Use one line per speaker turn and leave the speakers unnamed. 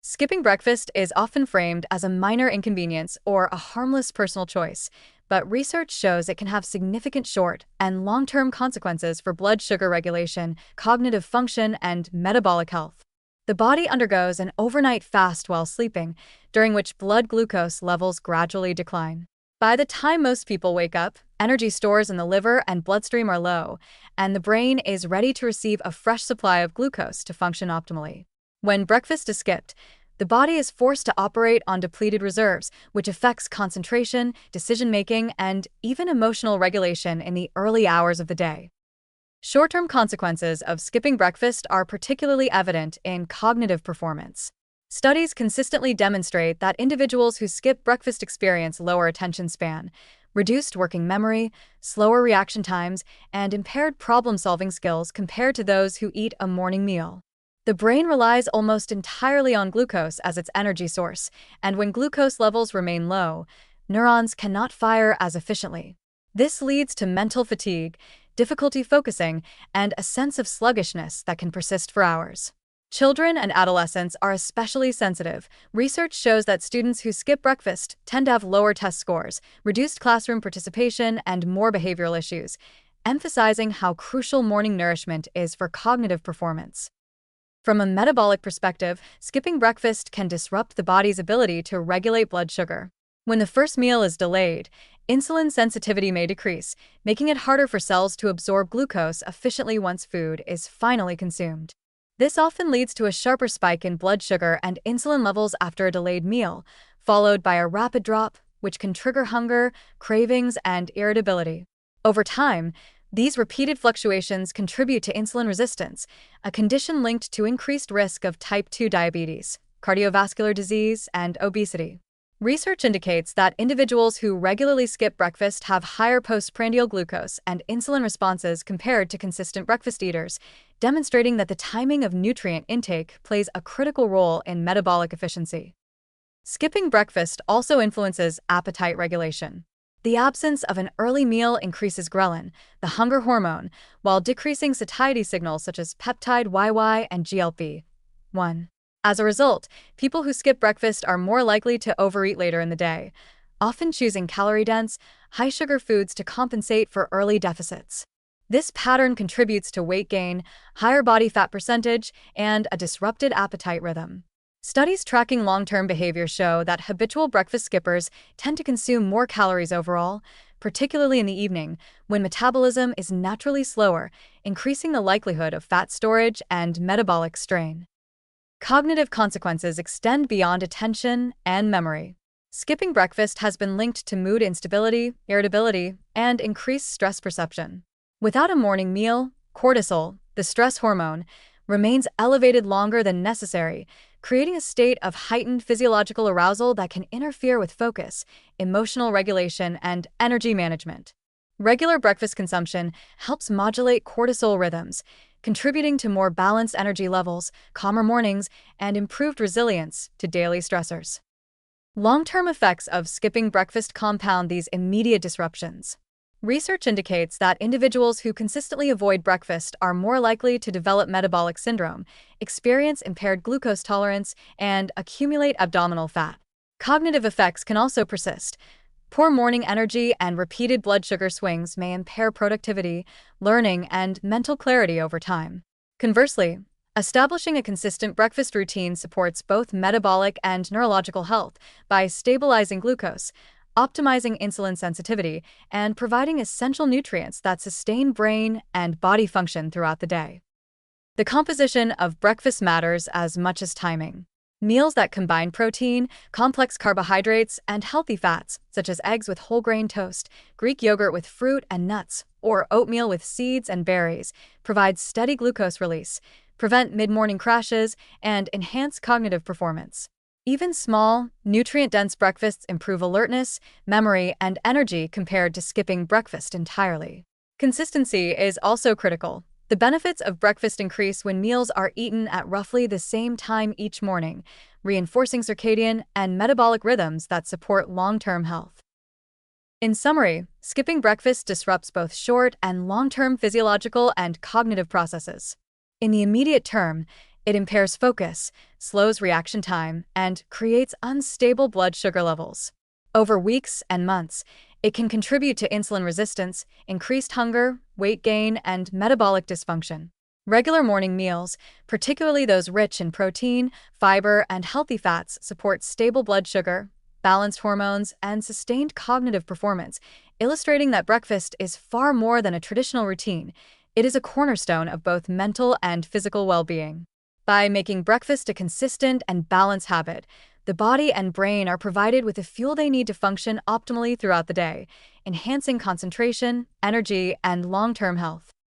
Skipping breakfast is often framed as a minor inconvenience or a harmless personal choice, but research shows it can have significant short and long-term consequences for blood sugar regulation, cognitive function, and metabolic health. The body undergoes an overnight fast while sleeping, during which blood glucose levels gradually decline. By the time most people wake up, energy stores in the liver and bloodstream are low, and the brain is ready to receive a fresh supply of glucose to function optimally. When breakfast is skipped, the body is forced to operate on depleted reserves, which affects concentration, decision-making, and even emotional regulation in the early hours of the day. Short-term consequences of skipping breakfast are particularly evident in cognitive performance. Studies consistently demonstrate that individuals who skip breakfast experience lower attention span, reduced working memory, slower reaction times, and impaired problem-solving skills compared to those who eat a morning meal. The brain relies almost entirely on glucose as its energy source, and when glucose levels remain low, neurons cannot fire as efficiently. This leads to mental fatigue, difficulty focusing, and a sense of sluggishness that can persist for hours. Children and adolescents are especially sensitive. Research shows that students who skip breakfast tend to have lower test scores, reduced classroom participation, and more behavioral issues, emphasizing how crucial morning nourishment is for cognitive performance. From a metabolic perspective, skipping breakfast can disrupt the body's ability to regulate blood sugar. When the first meal is delayed, insulin sensitivity may decrease, making it harder for cells to absorb glucose efficiently once food is finally consumed. This often leads to a sharper spike in blood sugar and insulin levels after a delayed meal, followed by a rapid drop, which can trigger hunger, cravings, and irritability. Over time, these repeated fluctuations contribute to insulin resistance, a condition linked to increased risk of type 2 diabetes, cardiovascular disease, and obesity. Research indicates that individuals who regularly skip breakfast have higher postprandial glucose and insulin responses compared to consistent breakfast eaters, demonstrating that the timing of nutrient intake plays a critical role in metabolic efficiency. Skipping breakfast also influences appetite regulation. The absence of an early meal increases ghrelin, the hunger hormone, while decreasing satiety signals such as peptide YY and GLP-1. As a result, people who skip breakfast are more likely to overeat later in the day, often choosing calorie-dense, high-sugar foods to compensate for early deficits. This pattern contributes to weight gain, higher body fat percentage, and a disrupted appetite rhythm. Studies tracking long-term behavior show that habitual breakfast skippers tend to consume more calories overall, particularly in the evening, when metabolism is naturally slower, increasing the likelihood of fat storage and metabolic strain. Cognitive consequences extend beyond attention and memory. Skipping breakfast has been linked to mood instability, irritability, and increased stress perception. Without a morning meal, cortisol, the stress hormone, remains elevated longer than necessary, creating a state of heightened physiological arousal that can interfere with focus, emotional regulation, and energy management. Regular breakfast consumption helps modulate cortisol rhythms, contributing to more balanced energy levels, calmer mornings, and improved resilience to daily stressors. Long-term effects of skipping breakfast compound these immediate disruptions. Research indicates that individuals who consistently avoid breakfast are more likely to develop metabolic syndrome, experience impaired glucose tolerance, and accumulate abdominal fat. Cognitive effects can also persist. Poor morning energy and repeated blood sugar swings may impair productivity, learning, and mental clarity over time. Conversely, establishing a consistent breakfast routine supports both metabolic and neurological health by stabilizing glucose, optimizing insulin sensitivity, and providing essential nutrients that sustain brain and body function throughout the day. The composition of breakfast matters as much as timing. Meals that combine protein, complex carbohydrates, and healthy fats, such as eggs with whole grain toast, Greek yogurt with fruit and nuts, or oatmeal with seeds and berries, provide steady glucose release, prevent mid-morning crashes, and enhance cognitive performance. Even small, nutrient-dense breakfasts improve alertness, memory, and energy compared to skipping breakfast entirely. Consistency is also critical. The benefits of breakfast increase when meals are eaten at roughly the same time each morning, reinforcing circadian and metabolic rhythms that support long-term health. In summary, skipping breakfast disrupts both short and long-term physiological and cognitive processes. In the immediate term, It impairs focus, slows reaction time, and creates unstable blood sugar levels. Over weeks and months, it can contribute to insulin resistance, increased hunger, weight gain, and metabolic dysfunction. Regular morning meals, particularly those rich in protein, fiber, and healthy fats, support stable blood sugar, balanced hormones, and sustained cognitive performance, illustrating that breakfast is far more than a traditional routine. It is a cornerstone of both mental and physical well-being. By making breakfast a consistent and balanced habit, the body and brain are provided with the fuel they need to function optimally throughout the day, enhancing concentration, energy, and long-term health.